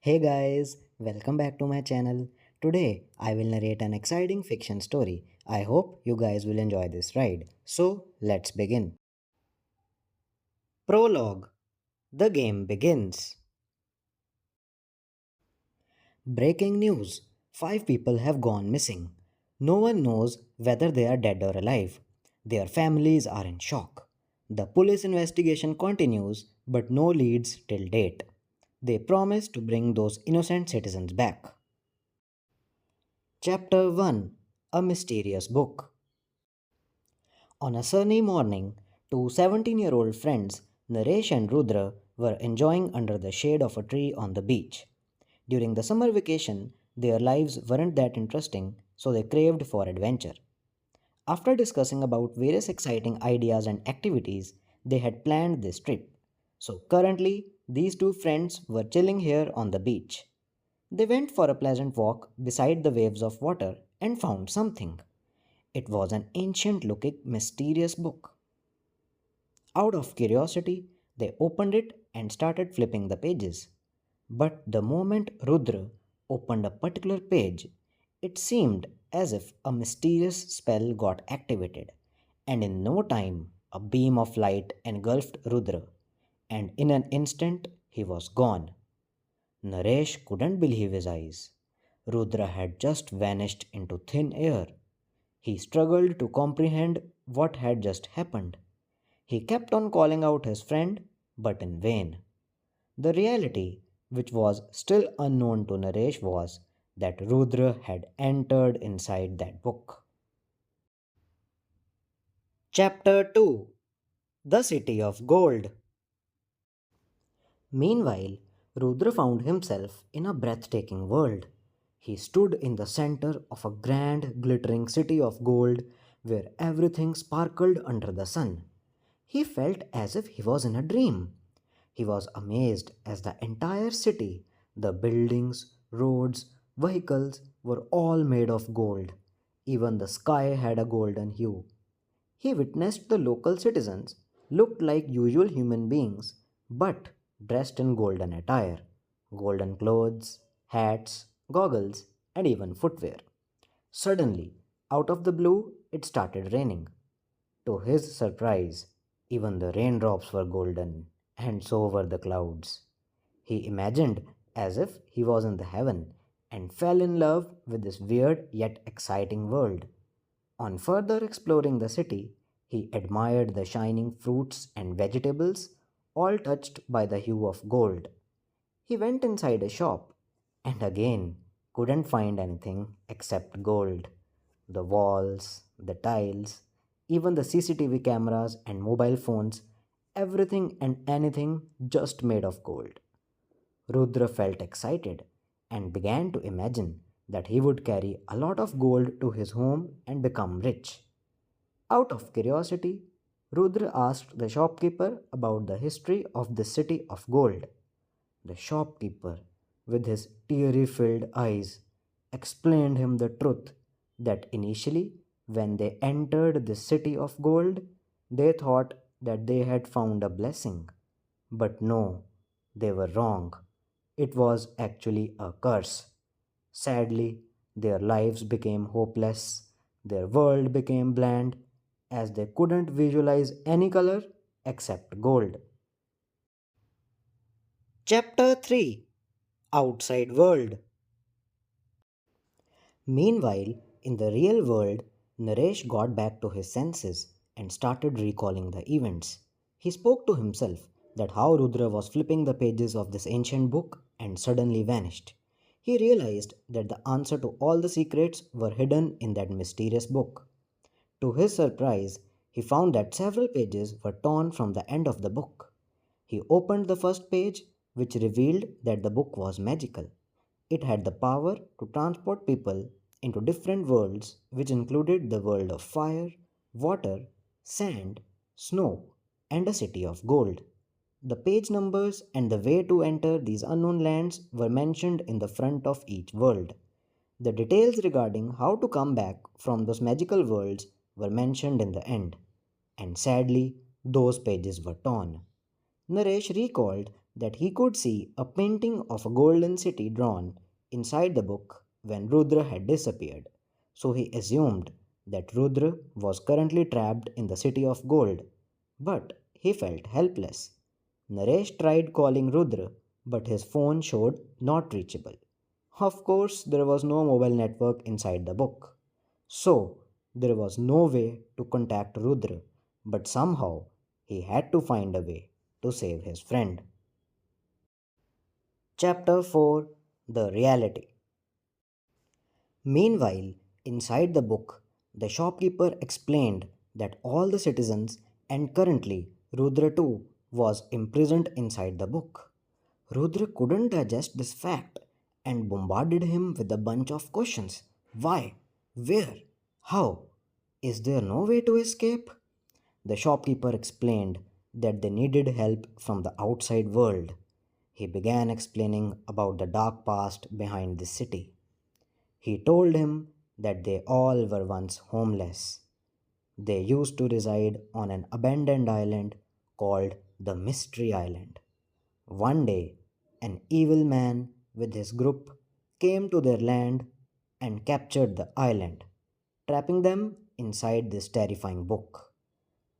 Hey guys, welcome back to my channel. Today I will narrate an exciting fiction story. I hope you guys will enjoy this ride. So let's begin. Prologue. The game begins. Breaking news. 5 people have gone missing. No one knows whether they are dead or alive. Their families are in shock. The police investigation continues, but no leads till date. They promise to bring those innocent citizens back. Chapter 1. A Mysterious Book. On a sunny morning, two 17-year-old friends, Naresh and Rudra, were enjoying under the shade of a tree on the beach. During the summer vacation, their lives weren't that interesting, so they craved for adventure. After discussing about various exciting ideas and activities, they had planned this trip. So currently, these two friends were chilling here on the beach. They went for a pleasant walk beside the waves of water and found something. It was an ancient looking, mysterious book. Out of curiosity, they opened it and started flipping the pages. But the moment Rudra opened a particular page, it seemed as if a mysterious spell got activated, and in no time, a beam of light engulfed Rudra, and in an instant, he was gone. Naresh couldn't believe his eyes. Rudra had just vanished into thin air. He struggled to comprehend what had just happened. He kept on calling out his friend, but in vain. The reality, which was still unknown to Naresh, was that Rudra had entered inside that book. Chapter 2. The City of Gold. Meanwhile, Rudra found himself in a breathtaking world. He stood in the center of a grand, glittering city of gold where everything sparkled under the sun. He felt as if he was in a dream. He was amazed as the entire city, the buildings, roads, vehicles were all made of gold. Even the sky had a golden hue. He witnessed the local citizens looked like usual human beings but dressed in golden attire, golden clothes, hats, goggles, and even footwear. Suddenly, out of the blue, it started raining. To his surprise, even the raindrops were golden, and so were the clouds. He imagined as if he was in the heaven and fell in love with this weird yet exciting world. On further exploring the city, he admired the shining fruits and vegetables, all touched by the hue of gold. He went inside a shop and again couldn't find anything except gold. The walls, the tiles, even the CCTV cameras and mobile phones, everything and anything just made of gold. Rudra felt excited and began to imagine that he would carry a lot of gold to his home and become rich. Out of curiosity, Rudra asked the shopkeeper about the history of the city of gold. The shopkeeper, with his teary filled eyes, explained him the truth that initially, when they entered the city of gold, they thought that they had found a blessing. But no, they were wrong. It was actually a curse. Sadly, their lives became hopeless, their world became bland, as they couldn't visualize any color except gold. Chapter 3. Outside World. Meanwhile, in the real world, Naresh got back to his senses and started recalling the events. He spoke to himself that how Rudra was flipping the pages of this ancient book and suddenly vanished. He realized that the answer to all the secrets were hidden in that mysterious book. To his surprise, he found that several pages were torn from the end of the book. He opened the first page, which revealed that the book was magical. It had the power to transport people into different worlds, which included the world of fire, water, sand, snow, and a city of gold. The page numbers and the way to enter these unknown lands were mentioned in the front of each world. The details regarding how to come back from those magical worlds were mentioned in the end, and sadly, those pages were torn. Naresh recalled that he could see a painting of a golden city drawn inside the book when Rudra had disappeared. So he assumed that Rudra was currently trapped in the city of gold. But he felt helpless. Naresh tried calling Rudra, but his phone showed not reachable. Of course, there was no mobile network inside the book. So, there was no way to contact Rudra, but somehow he had to find a way to save his friend. Chapter 4, The Reality. Meanwhile, inside the book, the shopkeeper explained that all the citizens and currently Rudra too was imprisoned inside the book. Rudra couldn't digest this fact and bombarded him with a bunch of questions. Why? Where? How? Is there no way to escape? The shopkeeper explained that they needed help from the outside world. He began explaining about the dark past behind the city. He told him that they all were once homeless. They used to reside on an abandoned island called the Mystery Island. One day, an evil man with his group came to their land and captured the island, trapping them inside this terrifying book.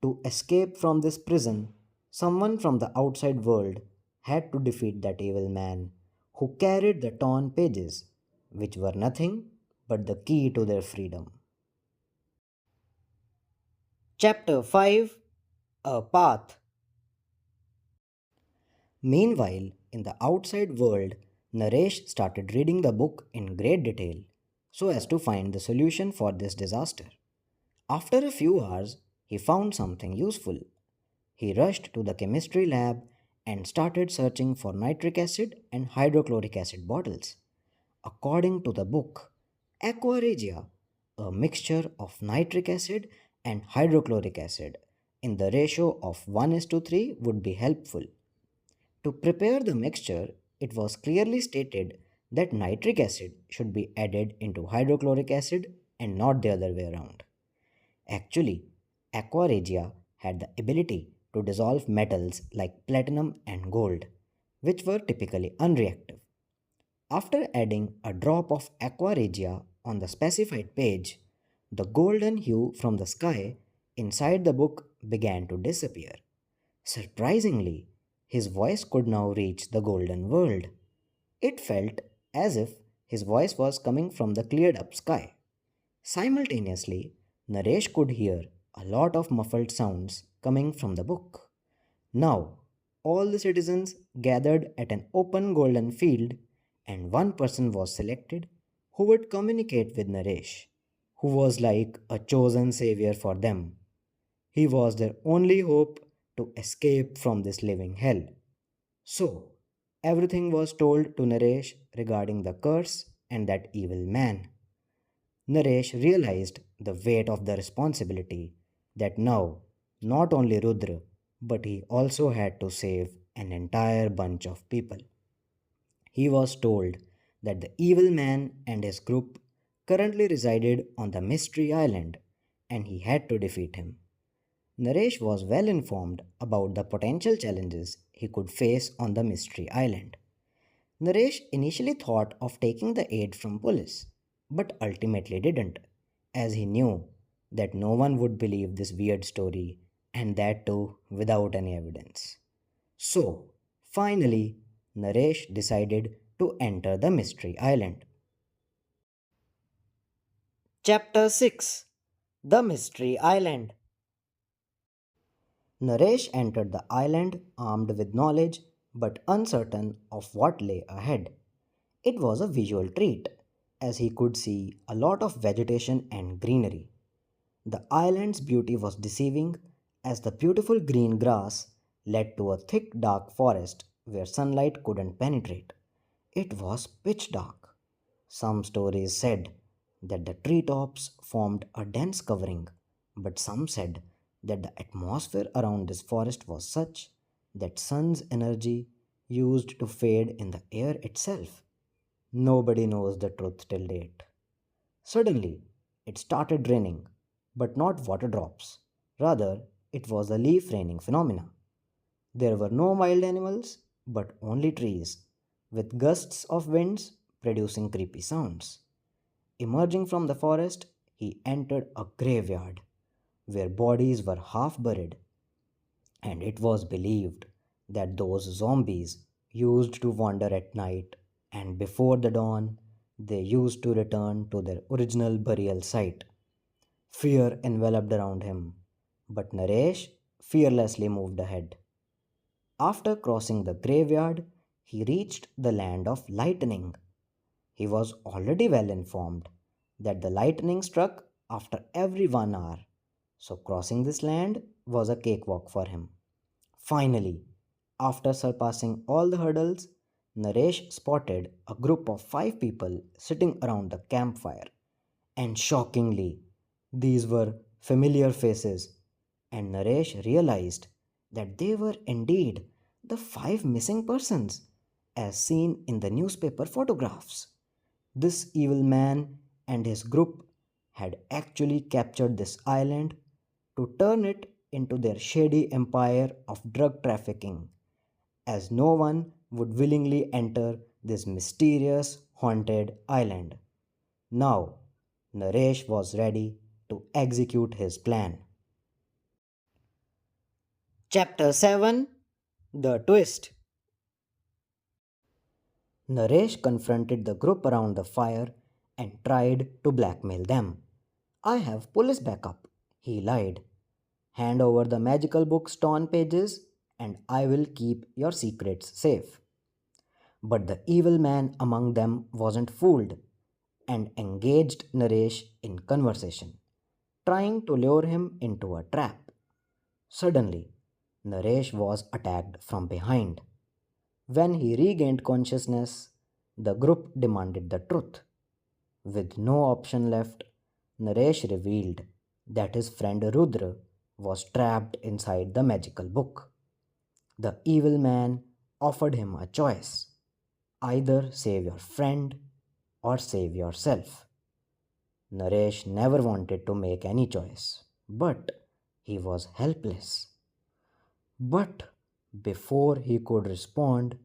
To escape from this prison, someone from the outside world had to defeat that evil man who carried the torn pages, which were nothing but the key to their freedom. Chapter 5, A Path. Meanwhile, in the outside world, Naresh started reading the book in great detail so as to find the solution for this disaster. After a few hours, he found something useful. He rushed to the chemistry lab and started searching for nitric acid and hydrochloric acid bottles. According to the book, aqua regia, a mixture of nitric acid and hydrochloric acid in the ratio of 1:3 would be helpful. To prepare the mixture, it was clearly stated that nitric acid should be added into hydrochloric acid and not the other way around. Actually, aqua regia had the ability to dissolve metals like platinum and gold, which were typically unreactive. After adding a drop of aqua regia on the specified page, the golden hue from the sky inside the book began to disappear. Surprisingly, his voice could now reach the golden world. It felt as if his voice was coming from the cleared up sky. Simultaneously, Naresh could hear a lot of muffled sounds coming from the book. Now, all the citizens gathered at an open golden field, and one person was selected who would communicate with Naresh, who was like a chosen savior for them. He was their only hope to escape from this living hell. So, everything was told to Naresh regarding the curse and that evil man. Naresh realized the weight of the responsibility that now not only Rudra but he also had to save an entire bunch of people. He was told that the evil man and his group currently resided on the Mystery Island and he had to defeat him. Naresh was well informed about the potential challenges he could face on the Mystery Island. Naresh initially thought of taking the aid from police, but ultimately didn't, as he knew that no one would believe this weird story, and that too without any evidence. So, finally, Naresh decided to enter the Mystery Island. Chapter 6, The Mystery Island. Naresh entered the island armed with knowledge but uncertain of what lay ahead. It was a visual treat, as he could see a lot of vegetation and greenery. The island's beauty was deceiving, as the beautiful green grass led to a thick dark forest where sunlight couldn't penetrate. It was pitch dark. Some stories said that the treetops formed a dense covering, but some said that the atmosphere around this forest was such that sun's energy used to fade in the air itself. Nobody knows the truth till date. Suddenly, it started raining, but not water drops. Rather, it was a leaf raining phenomena. There were no wild animals, but only trees, with gusts of winds producing creepy sounds. Emerging from the forest, he entered a graveyard where bodies were half buried, and it was believed that those zombies used to wander at night, and before the dawn, they used to return to their original burial site. Fear enveloped around him, but Naresh fearlessly moved ahead. After crossing the graveyard, he reached the land of lightning. He was already well informed that the lightning struck after every 1 hour, so crossing this land was a cakewalk for him. Finally, after surpassing all the hurdles, Naresh spotted a group of 5 people sitting around the campfire. And shockingly, these were familiar faces, and Naresh realized that they were indeed the 5 missing persons as seen in the newspaper photographs. This evil man and his group had actually captured this island to turn it into their shady empire of drug trafficking, as no one would willingly enter this mysterious haunted island. Now, Naresh was ready to execute his plan. Chapter 7, The Twist. Naresh confronted the group around the fire and tried to blackmail them. I have police backup, he lied. Hand over the magical book's torn pages, and I will keep your secrets safe. But the evil man among them wasn't fooled and engaged Naresh in conversation, trying to lure him into a trap. Suddenly, Naresh was attacked from behind. When he regained consciousness, the group demanded the truth. With no option left, Naresh revealed that his friend Rudra was trapped inside the magical book. The evil man offered him a choice: either save your friend or save yourself. Naresh never wanted to make any choice, but he was helpless. But before he could respond,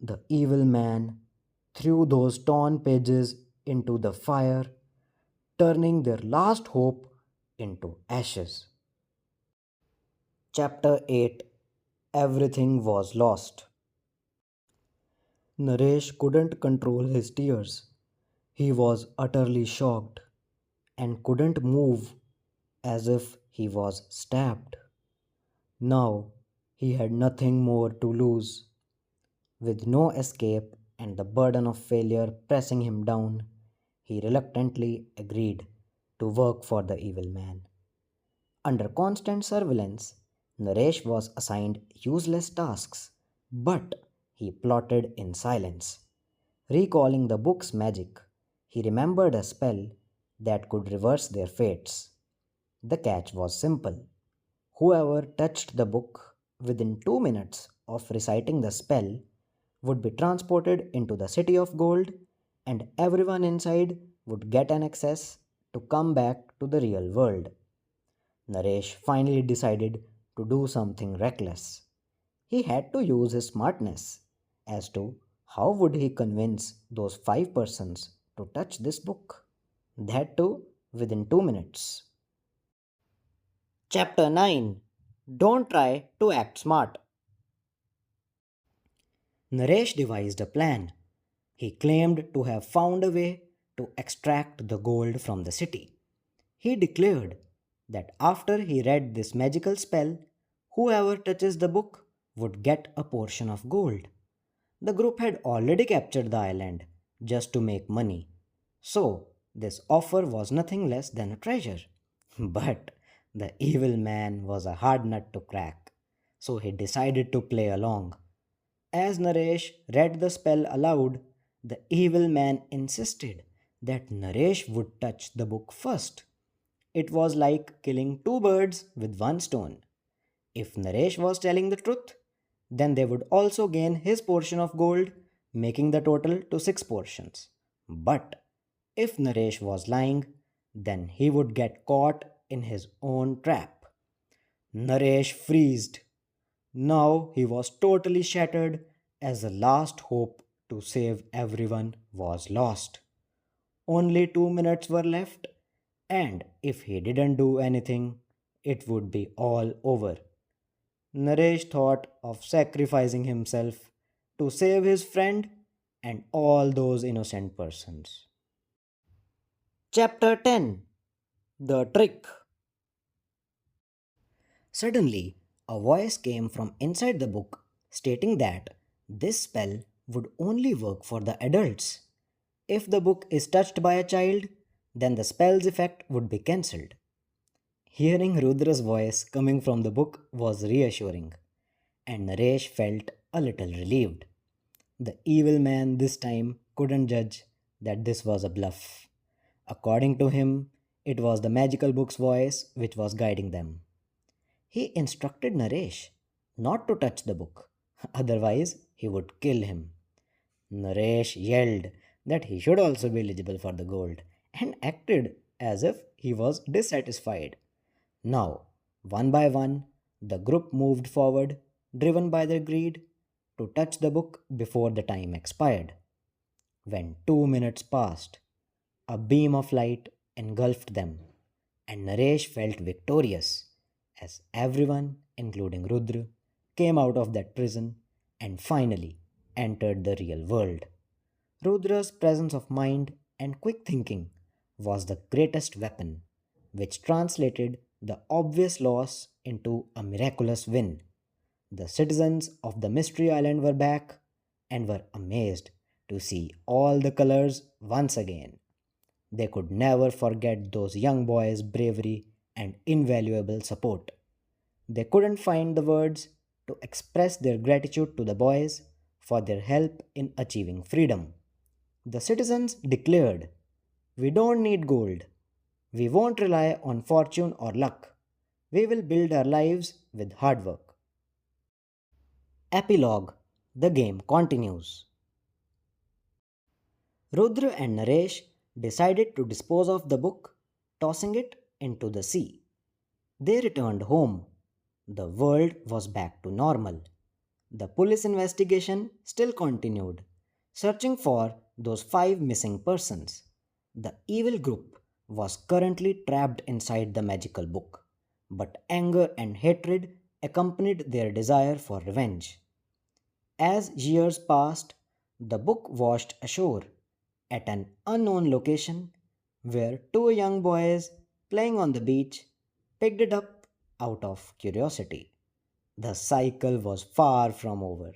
the evil man threw those torn pages into the fire, turning their last hope into ashes. Chapter 8, Everything Was Lost. Naresh couldn't control his tears. He was utterly shocked and couldn't move, as if he was stabbed. Now he had nothing more to lose. With no escape and the burden of failure pressing him down, he reluctantly agreed to work for the evil man. Under constant surveillance, Naresh was assigned useless tasks, but he plotted in silence. Recalling the book's magic, he remembered a spell that could reverse their fates. The catch was simple: whoever touched the book within 2 minutes of reciting the spell would be transported into the city of gold, and everyone inside would get an access to come back to the real world. Naresh finally decided to do something reckless. He had to use his smartness as to how would he convince those 5 persons to touch this book. That too within 2 minutes. Chapter 9, Don't Try to Act Smart. Naresh devised a plan. He claimed to have found a way to extract the gold from the city. He declared that after he read this magical spell, whoever touches the book would get a portion of gold. The group had already captured the island just to make money, so this offer was nothing less than a treasure. But the evil man was a hard nut to crack, so he decided to play along. As Naresh read the spell aloud, the evil man insisted that Naresh would touch the book first. It was like killing 2 birds with one stone. If Naresh was telling the truth, then they would also gain his portion of gold, making the total to 6 portions. But if Naresh was lying, then he would get caught in his own trap. Naresh freezed. Now he was totally shattered as a last hope to save everyone was lost. Only 2 minutes were left, and if he didn't do anything, it would be all over. Naresh thought of sacrificing himself to save his friend and all those innocent persons. Chapter 10. The Trick. Suddenly, a voice came from inside the book stating that this spell would only work for the adults. If the book is touched by a child, then the spell's effect would be cancelled. Hearing Rudra's voice coming from the book was reassuring, and Naresh felt a little relieved. The evil man this time couldn't judge that this was a bluff. According to him, it was the magical book's voice which was guiding them. He instructed Naresh not to touch the book, otherwise, he would kill him. Naresh yelled that he should also be eligible for the gold and acted as if he was dissatisfied. Now, one by one, the group moved forward, driven by their greed, to touch the book before the time expired. When 2 minutes passed, a beam of light engulfed them, and Naresh felt victorious as everyone, including Rudra, came out of that prison and finally entered the real world. Rudra's presence of mind and quick thinking was the greatest weapon, which translated the obvious loss into a miraculous win. The citizens of the Mystery Island were back and were amazed to see all the colors once again. They could never forget those young boys' bravery and invaluable support. They couldn't find the words to express their gratitude to the boys for their help in achieving freedom. The citizens declared, "We don't need gold. We won't rely on fortune or luck. We will build our lives with hard work." Epilogue. The game continues. Rudra and Naresh decided to dispose of the book, tossing it into the sea. They returned home. The world was back to normal. The police investigation still continued, searching for those five missing persons. The evil group was currently trapped inside the magical book, but anger and hatred accompanied their desire for revenge. As years passed, the book washed ashore at an unknown location where two young boys playing on the beach picked it up out of curiosity. The cycle was far from over.